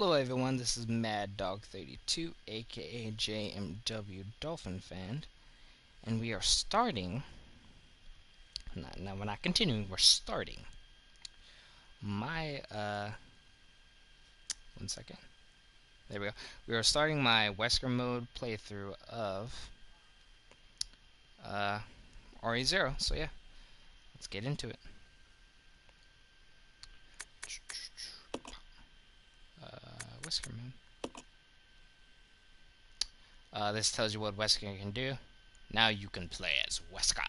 Hello everyone, this is Mad Dog 32, aka JMW Dolphin Fan, and we are starting. No, we're not continuing. We're starting my 1 second. There we go. We are starting my Wesker mode playthrough of RE0. So yeah, let's get into it. Wesker mode. This tells you what Wesker can do. Now you can play as Wesker.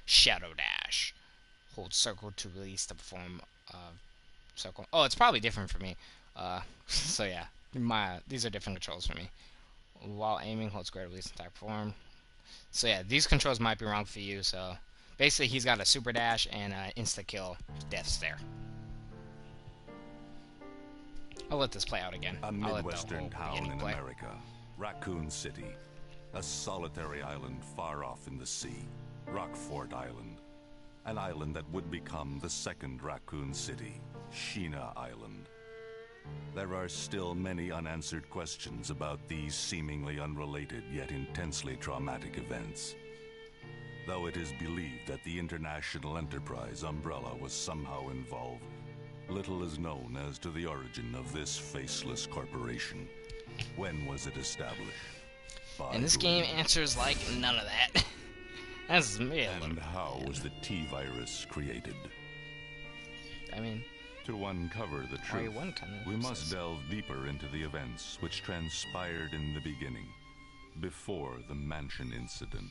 Shadow Dash. Hold circle to release to perform circle. Oh, it's probably different for me. So yeah, these are different controls for me. While aiming, hold square to release attack perform. So yeah, these controls might be wrong for you. So basically, he's got a super dash and insta kill death stare. I'll let this play out again. A midwestern town in America, Raccoon City, a solitary island far off in the sea, Rockfort Island, an island that would become the second Raccoon City, Sheena Island. There are still many unanswered questions about these seemingly unrelated yet intensely traumatic events. Though it is believed that the international enterprise umbrella was somehow involved, little is known as to the origin of this faceless corporation. When was it established? And this game answers like none of that. That's me. And how was the T-virus created? I mean, to uncover the truth, we must delve deeper into the events which transpired in the beginning, before the mansion incident.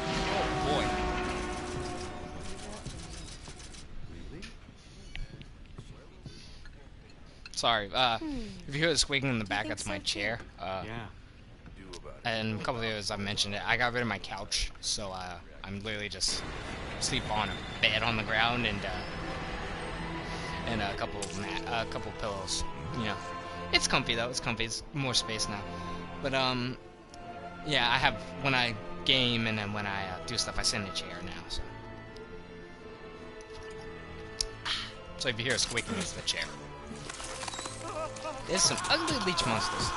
Oh boy. Sorry, if you hear the squeaking in the back, that's my chair. Yeah. And a couple of videos I've mentioned it. I got rid of my couch, so I'm literally just sleep on a bed on the ground and a couple pillows. You know, it's comfy though. It's comfy. It's more space now. But yeah, I have when I game and then when I do stuff, I sit in a chair now. So if you hear a squeaking, it's the chair. There's some ugly leech monsters.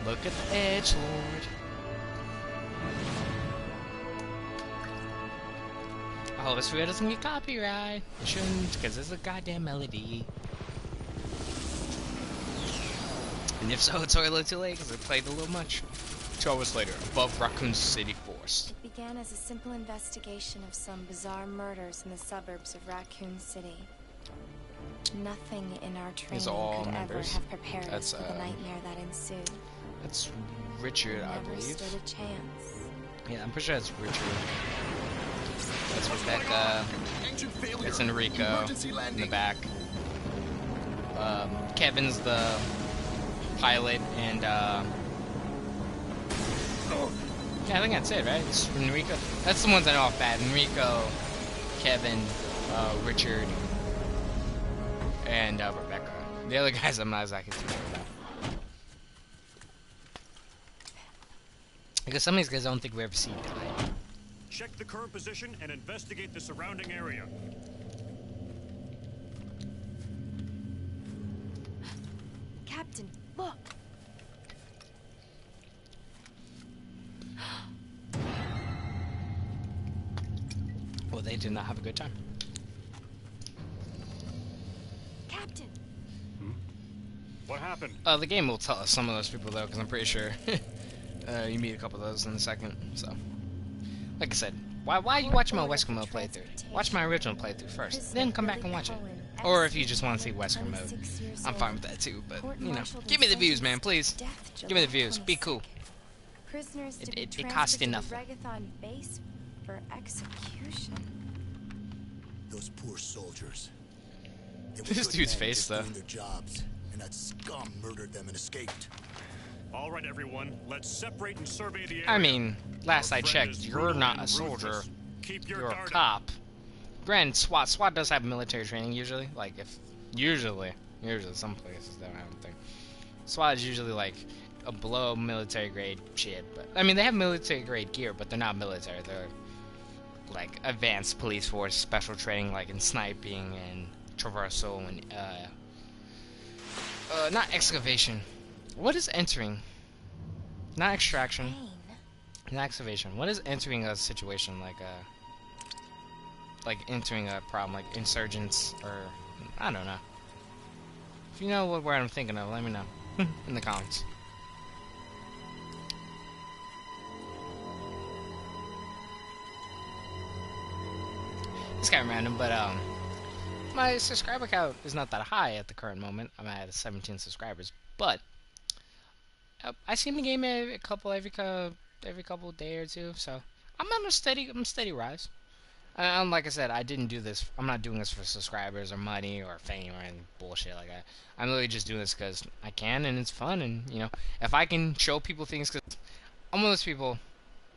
Look at the edge, Lord. I hope this video doesn't get copyright. It shouldn't, because it's a goddamn melody. And if so, it's already too late, because I played a little much. 2 hours later, above Raccoon City Forest. It began as a simple investigation of some bizarre murders in the suburbs of Raccoon City. Nothing in our training could ever have prepared us for the nightmare that ensued. That's Richard, I believe. Never stood a chance. Yeah, I'm pretty sure that's Richard. That's Rebecca. That's Enrico in the back. Kevin's the pilot, and yeah, I think that's it, right? It's Enrico. That's the ones I know off bat. Enrico, Kevin, Richard, and Rebecca. The other guys I'm not exactly too sure about. Because some of these guys I don't think we ever see die. Check the current position and investigate the surrounding area. Captain, look! Well, they did not have a good time. Captain! What happened? The game will tell us some of those people, though, because I'm pretty sure you meet a couple of those in a second. So, like I said, why are you watching my Wesker mode playthrough? Watch my original playthrough first, then come back and watch it. Or if you just want to see Wesker mode, I'm fine with that too. But you know, give me the views, man, please. Give me the views. Be cool. It costs you nothing. Base for execution. Those poor soldiers. This dude's face, though. Their jobs, and that scum murdered them and escaped. All right, everyone. Let's separate and survey the area. I mean, last I checked, you're not a soldier. You're a cop. Granted, SWAT does have military training usually. Like, usually some places don't. I don't think. SWAT is usually like a below military grade shit. But I mean, they have military grade gear, but they're not military. They're like advanced police force, special training, like in sniping and traversal and not excavation. What is entering? Not extraction. Not excavation. What is entering a situation like entering a problem, like insurgents or I don't know. If you know what word I'm thinking of, let me know in the comments. It's kind of random, but my subscriber count is not that high at the current moment. I'm at 17 subscribers, but I seem to game every couple day or two, so I'm on a steady rise. And like I said, I didn't do this. I'm not doing this for subscribers or money or fame or any bullshit like that. I'm literally just doing this because I can and it's fun, and you know, if I can show people things, because I'm one of those people.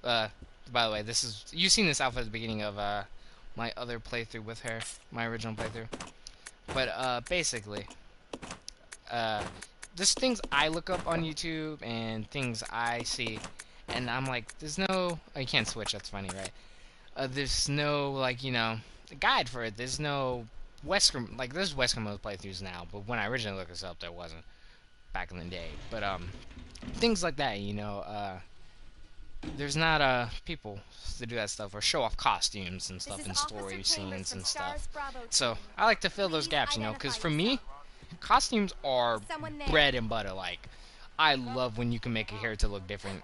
By the way, you've seen this outfit at the beginning of my other playthrough with her, my original playthrough. But basically, there's things I look up on YouTube and things I see, and I'm like, there's no. Oh, you can't switch. That's funny, right? There's no like guide for it. There's no Wesker like there's Wesker mode playthroughs now, but when I originally looked this up, there wasn't back in the day. But things like that, there's not people to do that stuff or show off costumes and stuff and story scenes and stuff. So I like to fill those gaps, because for me, costumes are bread and butter. Like I love when you can make a character look different,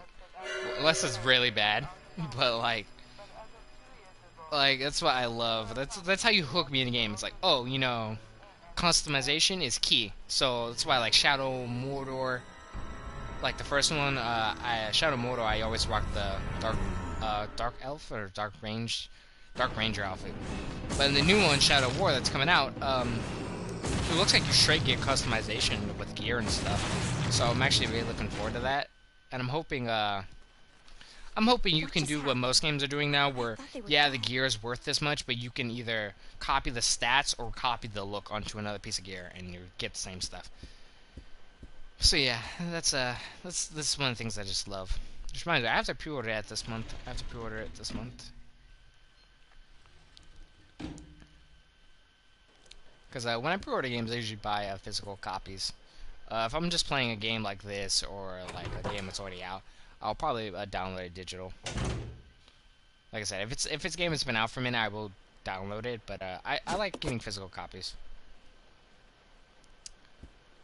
unless it's really bad, but like that's what I love. That's how you hook me in the game. It's like, oh, customization is key. So that's why I like Shadow Mordor. Like the first one, Shadow Mordor, I always rock the dark elf or dark ranger outfit. But in the new one, Shadow War, that's coming out, it looks like you straight get customization with gear and stuff. So I'm actually really looking forward to that, and I'm hoping you can do what most games are doing now, where, yeah, the gear is worth this much, but you can either copy the stats or copy the look onto another piece of gear, and you get the same stuff. So yeah, that's one of the things I just love. Just reminds me, I have to pre-order it this month. Because when I pre-order games, I usually buy physical copies. If I'm just playing a game like this, or like a game that's already out, I'll probably download it digital. Like I said, if it's a game that's been out for a minute, I will download it. But I like getting physical copies.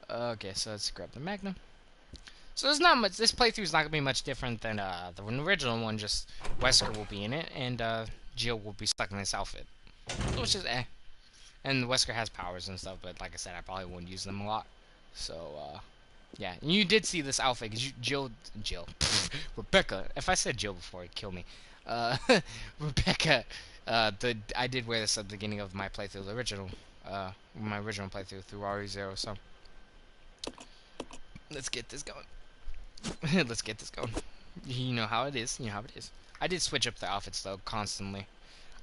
Okay, so let's grab the Magnum. So there's not much. This playthrough is not gonna be much different than the original one. Just Wesker will be in it, and Jill will be stuck in this outfit, which is eh. And Wesker has powers and stuff, but like I said, I probably won't use them a lot. So yeah, and you did see this outfit because Jill, Rebecca. If I said Jill before, it'd kill me. Rebecca. I did wear this at the beginning of my playthrough, my original playthrough through RE0. So let's get this going. Let's get this going. You know how it is. I did switch up the outfits though constantly.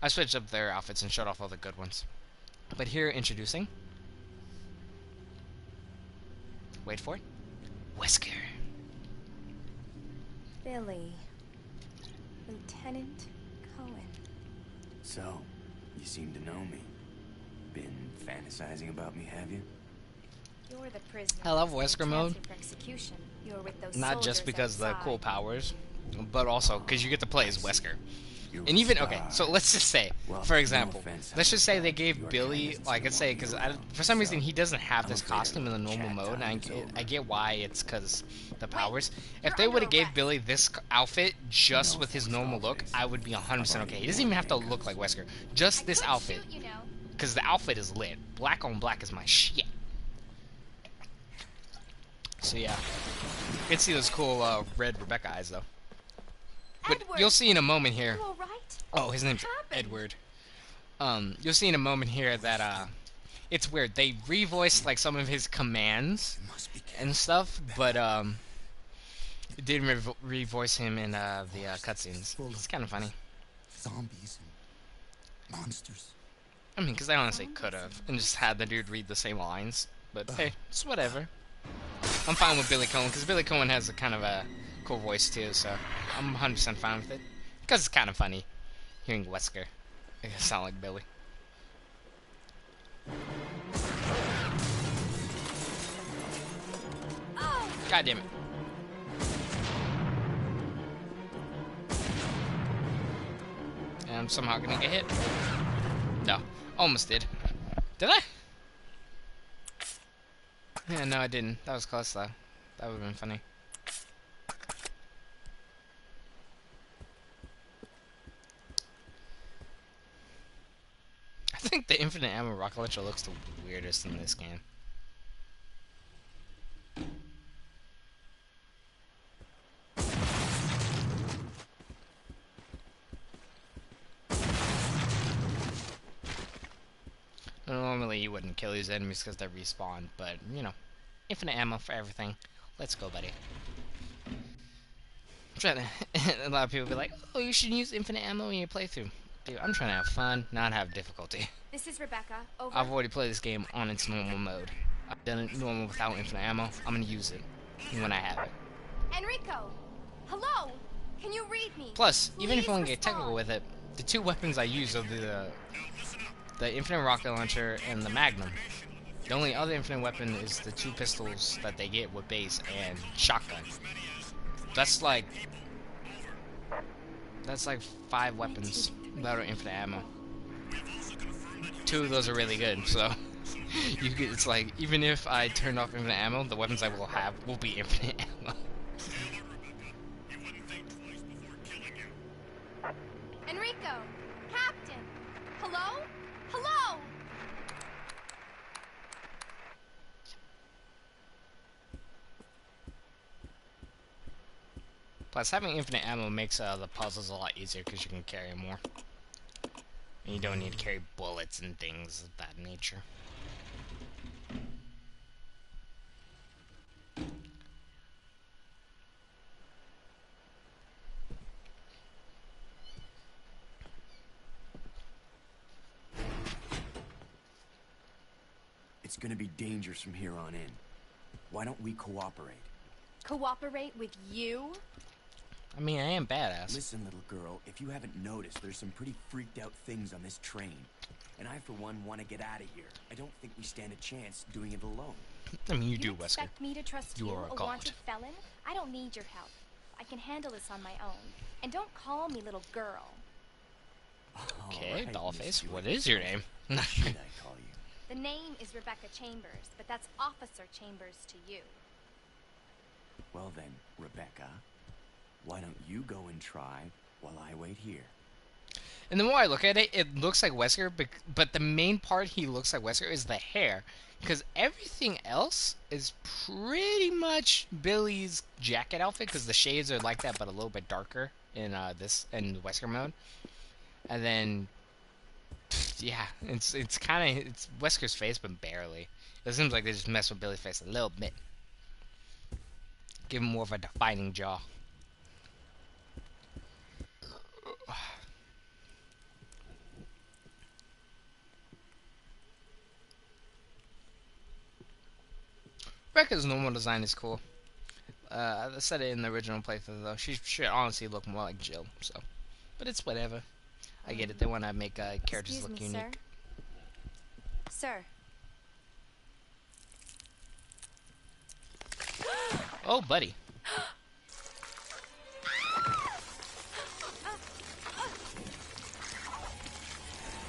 I switched up their outfits and shut off all the good ones. But here, introducing. Wait for it. Wesker. Billy. Lieutenant Cohen. So, you seem to know me. Been fantasizing about me, have you? You're the prisoner. I love Wesker mode. You're with those not just because of the cool outside. powers, but also because you get to play as Wesker. And even, okay, so let's just say, for example, let's just say they gave Billy, like, let's say, because for some reason he doesn't have this costume in the normal mode, and I get why it's because the powers. If they would have gave Billy this outfit just with his normal look, I would be 100% okay. He doesn't even have to look like Wesker. Just this outfit. Because the outfit is lit. Black on black is my shit. So yeah. You can see those cool red Rebecca eyes, though. But Edward, you'll see in a moment here. you all right? Oh, his name's Edward. You'll see in a moment here that it's weird. They revoiced like some of his commands and stuff, but it didn't revoice him in the cutscenes. It's kind of funny. Zombies and monsters. I mean, because I honestly could have and just had the dude read the same lines, but hey, it's whatever. I'm fine with Billy Cohen, because Billy Cohen has a kind of a cool voice too, so I'm 100% fine with it. Because it's kind of funny hearing Wesker sound like Billy. God damn it. And I'm somehow gonna get hit. No. Almost did. Did I? Yeah, no, I didn't. That was close, though. That would have been funny. I think the infinite ammo rocket launcher looks the weirdest in this game. Normally you wouldn't kill these enemies because they respawn, but, you know, infinite ammo for everything. Let's go, buddy. I'm trying to... a lot of people be like, oh, you should use infinite ammo in your playthrough. Dude, I'm trying to have fun, not have difficulty. This is Rebecca. Over. I've already played this game on its normal mode. I've done it normal without infinite ammo. I'm gonna use it when I have it. Enrico! Hello! Can you read me? Plus, even if I want to get respond. technical with it, the two weapons I use are the infinite rocket launcher and the Magnum. The only other infinite weapon is the two pistols that they get with base and shotgun. That's like 5 weapons that are infinite ammo. 2 of those are really good, so it's like, even if I turn off infinite ammo, the weapons I will have will be infinite ammo. Enrico! Captain! Hello? Hello! Plus, having infinite ammo makes the puzzles a lot easier because you can carry more. And you don't need to carry bullets and things of that nature. It's gonna be dangerous from here on in. Why don't we cooperate? Cooperate with you? I mean, I am badass. Listen, little girl, if you haven't noticed, there's some pretty freaked out things on this train. And I, for one, want to get out of here. I don't think we stand a chance doing it alone. I mean, you do, You Wesker. expect me to trust You you, are a a god. wanted felon? I don't need your help. I can handle this on my own. And don't call me little girl. Okay, Right, Dollface, Miss what Jewel. is your name? What should I call you? The name is Rebecca Chambers, but that's Officer Chambers to you. Well then, Rebecca, why don't you go and try while I wait here? And the more I look at it, it looks like Wesker, but the main part he looks like Wesker is the hair. Because everything else is pretty much Billy's jacket outfit, because the shades are like that, but a little bit darker in the Wesker mode. And then, yeah, it's kind of, it's Wesker's face, but barely. It seems like they just messed with Billy's face a little bit. Give him more of a defining jaw. Rebecca's normal design is cool. I said it in the original playthrough, though. She should honestly look more like Jill, so. But it's whatever. I get it. They want to make characters look unique. Sir. Oh, buddy.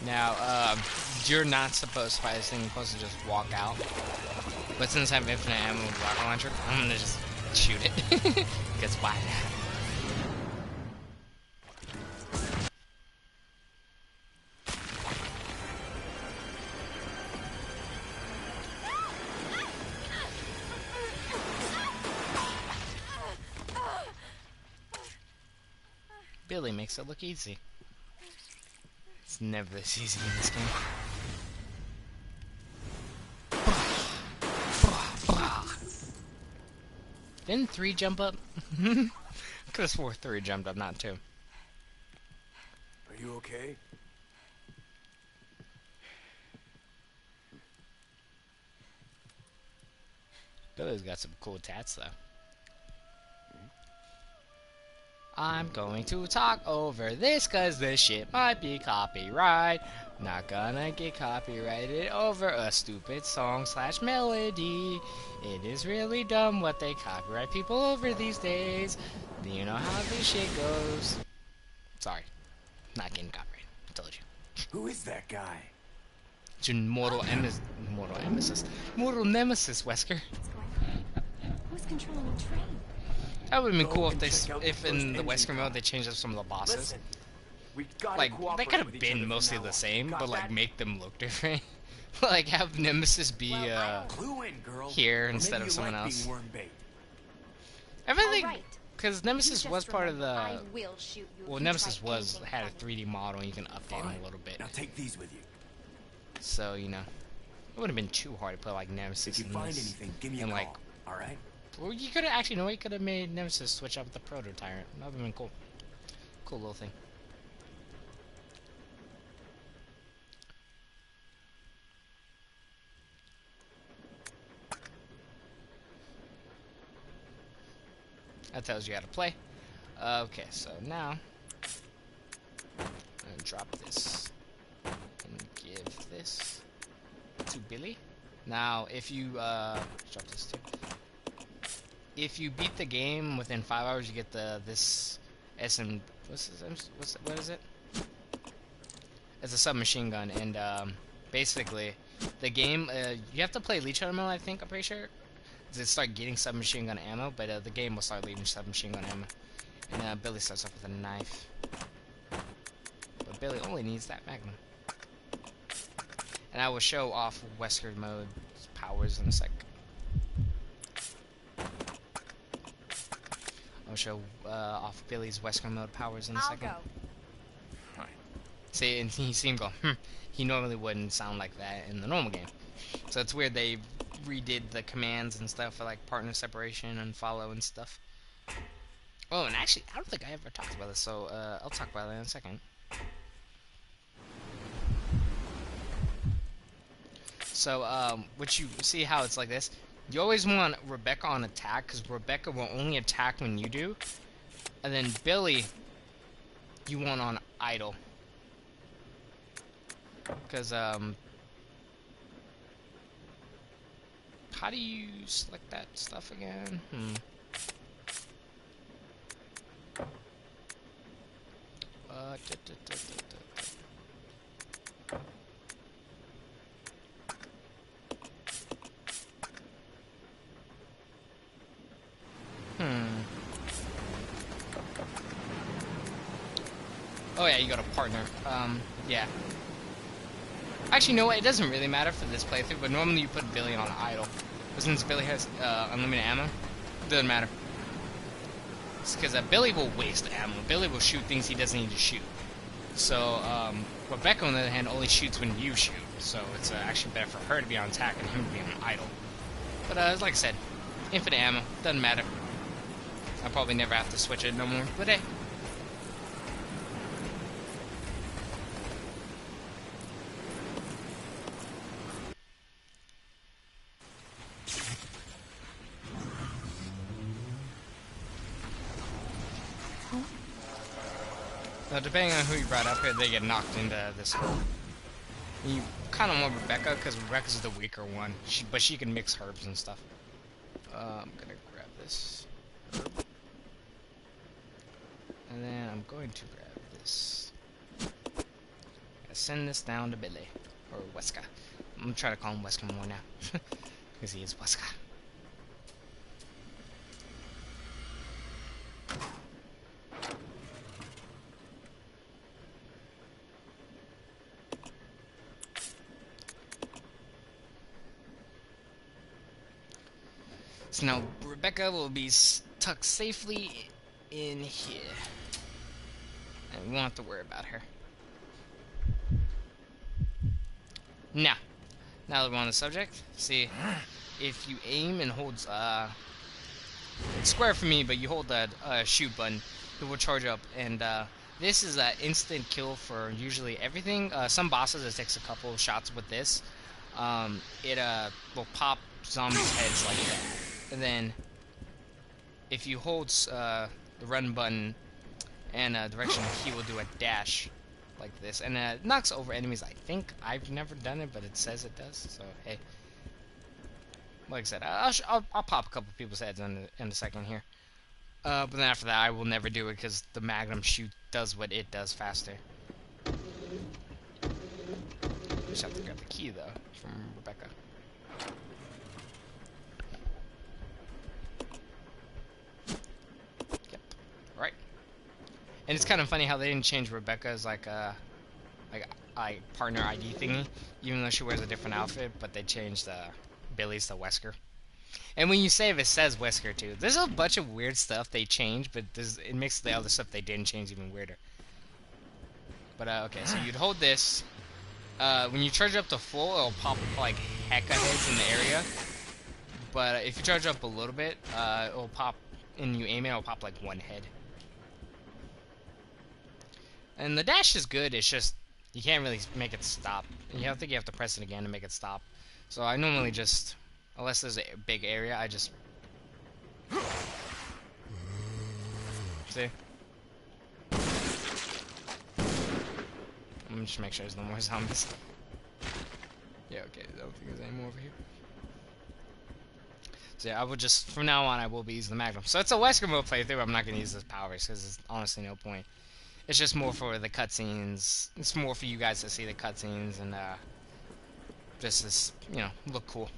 Now, you're not supposed to fight this thing. You're supposed to just walk out. But since I have infinite ammo with rocket launcher, I'm gonna just shoot it. Because why not? Billy makes it look easy. It's never this easy in this game. Didn't 3 jump up? Could have swore 3 jumped up, not 2. Are you okay? Billy's got some cool tats, though. I'm going to talk over this cause this shit might be copyright. Not gonna get copyrighted over a stupid song / melody. It is really dumb what they copyright people over these days. Do you know how this shit goes? Sorry, not getting copyrighted. I told you. Who is that guy? It's your mortal nemesis, Wesker. Who's controlling the train? That would have been cool if in the Wesker mode they changed up some of the bosses. Listen, we gotta like they could have cooperate been with mostly each other the from same, now on. but like Got make them look different. Like have Nemesis be Clue in, girl. here Or instead maybe of you someone like else. being worm bait. Everything, Alright. because Nemesis was part of the. Well, Nemesis had a 3D model, and you can update him a little bit. Now take these with you. So you know, it wouldn't have been too hard to put like Nemesis If you in find this. anything, give me a and call. like, All right? well, you could have actually you could have made Nemesis switch up with the Proto Tyrant. That would have been cool. Cool little thing. That tells you how to play. Okay, so now I'm gonna drop this and give this to Billy. Now, if you drop this too. If you beat the game within 5 hours, you get this SM. What is it? It's a submachine gun, and basically, the game you have to play Leech Hunter mode. I think I'm pretty sure. To start getting submachine gun ammo, but the game will start leaving submachine gun ammo. And Billy starts off with a knife. But Billy only needs that magnum. And I will show off Wesker mode's powers in a sec. I'll show off Billy's Wesker mode powers in a second. I'll go. Alright. See, and he seemed go, He normally wouldn't sound like that in the normal game. So it's weird they redid the commands and stuff for like partner separation and follow and stuff. Oh, and actually, I don't think I ever talked about this, so I'll talk about it in a second. So, what you see how it's like this. You always want Rebecca on attack, because Rebecca will only attack when you do. And then Billy, you want on idle. Because, how do you select that stuff again? Oh yeah, you got a partner. Yeah. Actually, you know what? It doesn't really matter for this playthrough, but normally you put Billy on idle. But since Billy has unlimited ammo, it doesn't matter. It's because Billy will waste ammo. Billy will shoot things he doesn't need to shoot. So, Rebecca, on the other hand, only shoots when you shoot. So it's actually better for her to be on attack and him to be on idle. But like I said, infinite ammo, doesn't matter. I'll probably never have to switch it no more. But hey. Now, depending on who you brought up here, they get knocked into this hole. You kind of want Rebecca, because Rebecca's the weaker one. But she can mix herbs and stuff. I'm going to grab this herb. And then I'm going to grab this. Send this down to Billy. Or Wesker. I'm going to try to call him Wesker more now. Because he is Wesker. So now Rebecca will be tucked safely in here. And we won't have to worry about her. Now that we're on the subject, see, if you aim and hold, it's square for me, but you hold that shoot button, it will charge up, and this is an instant kill for usually everything. Some bosses, it takes a couple of shots with this. It will pop zombies' heads like that. and then if you hold the run button and direction, he will do a dash like this, and it knocks over enemies. I think I've never done it, but it says it does. So hey, like I said, I'll pop a couple people's heads in a second here. But then after that, I will never do it because the Magnum shoot does what it does faster. Just have to grab the key though from Rebecca. Yep. Right. And it's kind of funny how they didn't change Rebecca's like partner ID thingy, even though she wears a different outfit, but they changed Billy's to Wesker. And when you save, it says Wesker too. There's a bunch of weird stuff they changed, but it makes the other stuff they didn't change even weirder. But okay, so you'd hold this. When you charge up to full, it'll pop like hecka heads in the area. But if you charge up a little bit, it'll pop, and you aim it, it'll pop like one head. And the dash is good, it's just, you can't really make it stop. You have to press it again to make it stop. So I normally just, unless there's a big area, I just... See? Let me just make sure there's no more zombies. Yeah, okay, I don't think there's any more over here. So yeah, I will just, from now on, I will be using the Magnum. So it's a Wesker mode playthrough, I'm not going to use his powers, because there's honestly no point. It's just more for the cutscenes. It's more for you guys to see the cutscenes and just this, you know, look cool.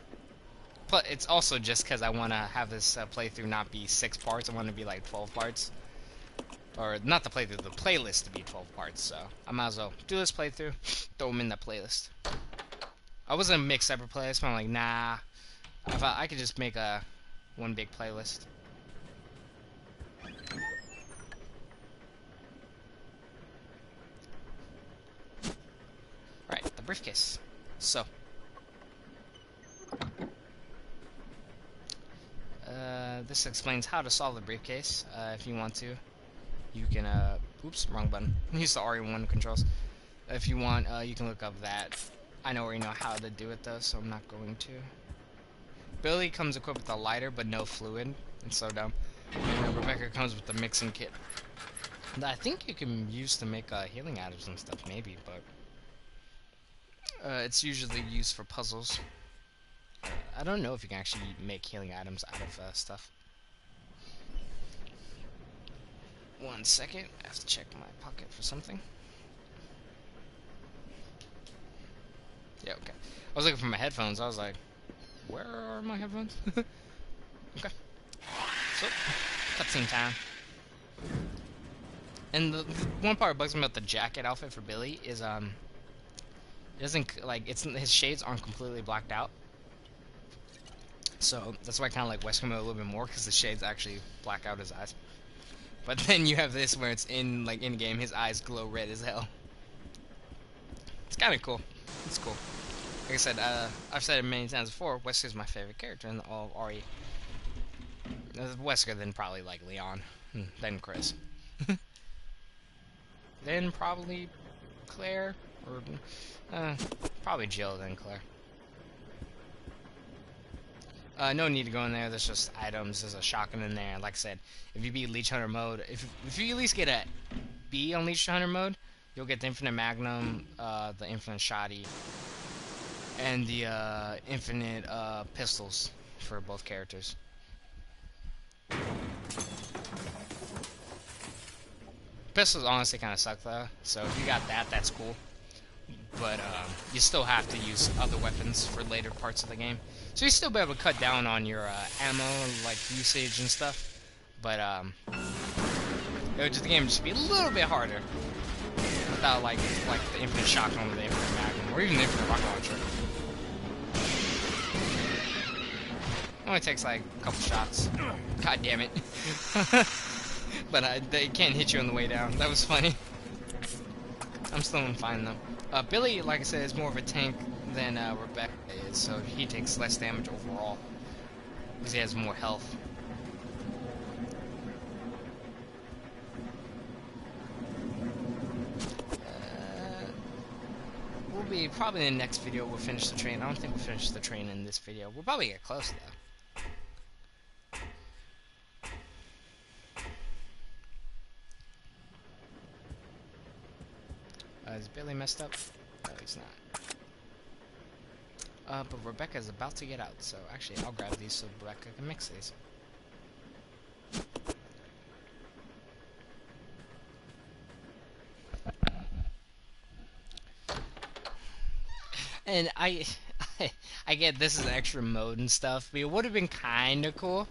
But it's also just because I want to have this playthrough not be 6 parts. I want it to be like 12 parts. Or not the playthrough, the playlist to be 12 parts. So I might as well do this playthrough, throw them in the playlist. I was going to make separate playlists, but I'm like, nah. I could just make one big playlist. Right, the briefcase. So, this explains how to solve the briefcase. If you want to, you can, oops, wrong button. Use the RE1 controls. If you want, you can look up that. I know already know how to do it though, so I'm not going to. Billy comes equipped with a lighter, but no fluid. It's so dumb. And Rebecca comes with the mixing kit that I think you can use to make healing items and stuff, maybe, but it's usually used for puzzles. I don't know if you can actually make healing items out of stuff. 1 second, I have to check my pocket for something. Yeah, okay. I was looking for my headphones. I was like, where are my headphones? Okay. So, cutscene time. And the one part that bugs me about the jacket outfit for Billy is it doesn't, like, his shades aren't completely blacked out. So that's why I kind of like Wesker mode a little bit more, because the shades actually black out his eyes. But then you have this where it's in game, his eyes glow red as hell. It's kind of cool. It's cool. Like I said, I've said it many times before, Wesker's my favorite character in all of RE. Wesker, then probably like Leon, then Chris. Then probably Claire, or probably Jill, then Claire. No need to go in there, there's just items, there's a shotgun in there. Like I said, if you beat Leech Hunter mode, if you at least get a B on Leech Hunter mode, you'll get the Infinite Magnum, the Infinite Shotty, and the Infinite Pistols for both characters. Pistols honestly kind of suck though, so if you got that, that's cool. But you still have to use other weapons for later parts of the game. So you still be able to cut down on your ammo, like, usage and stuff. But the game would just be a little bit harder without like the Infinite Shotgun or the Infinite Magnum, or even the Infinite Rocket Launcher. It only takes like a couple shots. God damn it. But they can't hit you on the way down. That was funny. I'm still fine though. Billy, like I said, is more of a tank than Rebecca is, so he takes less damage overall because he has more health. We'll be probably in the next video. We'll finish the train. I don't think we'll finish the train in this video. We'll probably get close though. Is Billy messed up? No, he's not. But Rebecca's about to get out, so actually I'll grab these so Rebecca can mix these. And I get this is extra mode and stuff, but it would have been kind of cool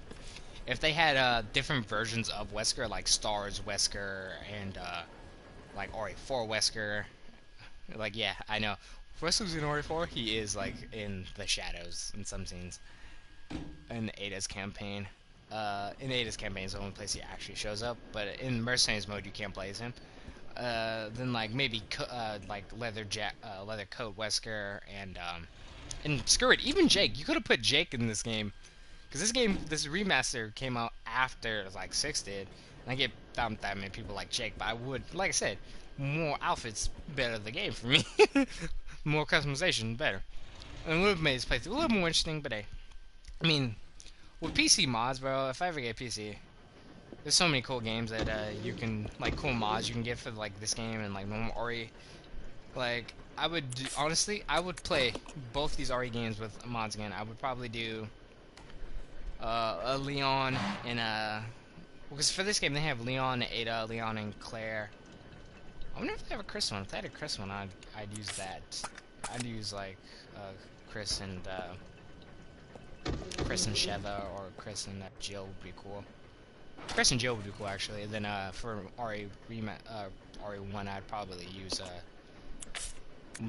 if they had different versions of Wesker, like Stars Wesker and like RE4 Wesker. Like, yeah, I know. Wesker's in RE4, he is like in the shadows in some scenes. In Ada's campaign. In Ada's campaign is the only place he actually shows up, but in Mercenaries mode you can't play as him. Then like maybe like leather coat Wesker and screw it, even Jake. You could have put Jake in this game, because this remaster came out after like 6 did, and I get that many people like Jake, but I would, like I said, more outfits better the game for me, more customization better, and it would have made this playthrough a little more interesting. But hey, I mean, with PC mods, bro, if I ever get PC, there's so many cool games that you can, like, cool mods you can get for like this game and like normal RE. Like, honestly, I would play both these RE games with mods again. I would probably do a Leon and because for this game they have Leon, Ada, Leon, and Claire. I wonder if they have a Chris one. If they had a Chris one, I'd use that. I'd use like Chris and Sheva, or Chris and Jill would be cool. Chris and Jill would be cool actually. And then for RE1, I'd probably use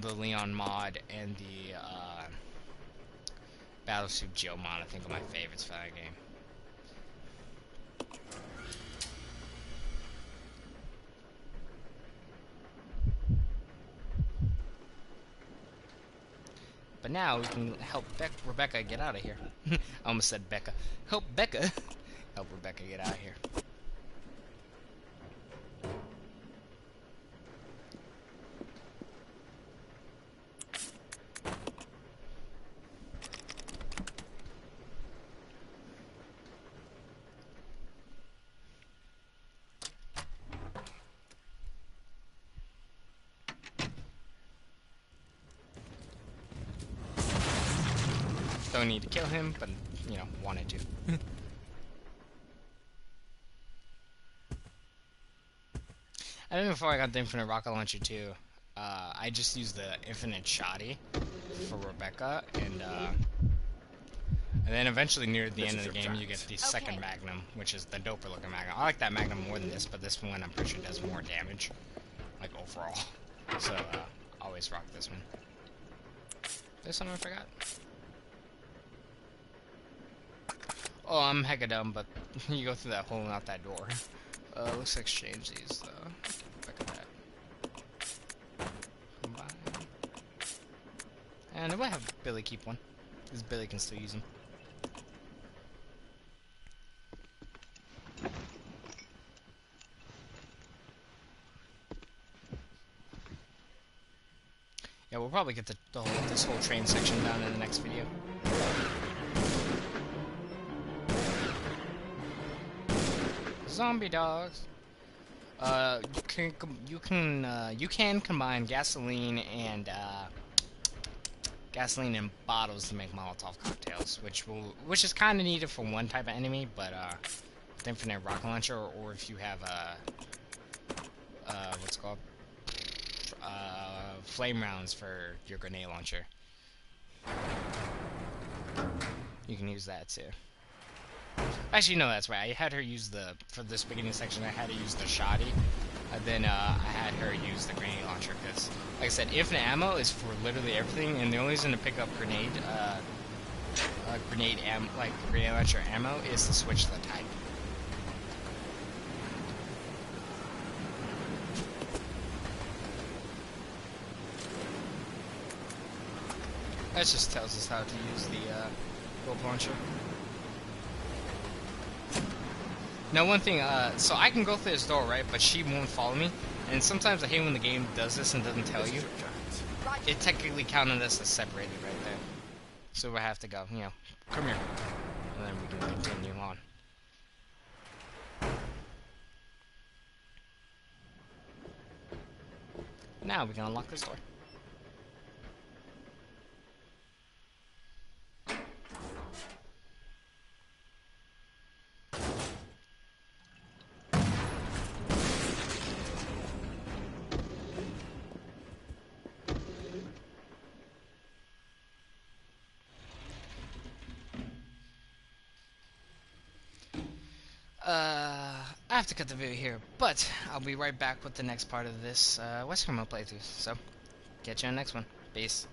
the Leon mod and the Battlesuit Jill mod. I think are my favorites for that game. But now we can help Rebecca get out of here. I almost said Becca. Help Rebecca get out of here. Don't need to kill him, but, you know, wanted to. I think before I got the infinite rocket launcher too, I just used the infinite shotty for Rebecca, and then eventually near the end of the game you get the second Magnum, which is the doper looking Magnum. I like that Magnum more than this, but this one I'm pretty sure does more damage, like overall. So always rock this one. There's something I forgot. Oh, I'm hecka dumb, but you go through that hole and out that door. Let's exchange these, though. Look at that. Combine. And I might have Billy keep one, because Billy can still use them. Yeah, we'll probably get this whole train section done in the next video. Zombie dogs. You can combine gasoline and bottles to make Molotov cocktails, which is kind of needed for one type of enemy, but with infinite rocket launcher, or if you have what's it called, flame rounds for your grenade launcher, you can use that too. Actually, no, that's right. I had her use for this beginning section, I had to use the shotty. And then I had her use the grenade launcher, because, like I said, infinite ammo is for literally everything, and the only reason to pick up grenade launcher ammo is to switch the type. That just tells us how to use the rope launcher. Now, one thing, so I can go through this door, right, but she won't follow me, and sometimes I hate when the game does this and doesn't tell you. It technically counted us as separated right there. So we have to go, you know, come here, and then we can continue on. Now we can unlock this door. I have to cut the video here, but I'll be right back with the next part of this Wesker mode playthrough. So, catch you on the next one. Peace.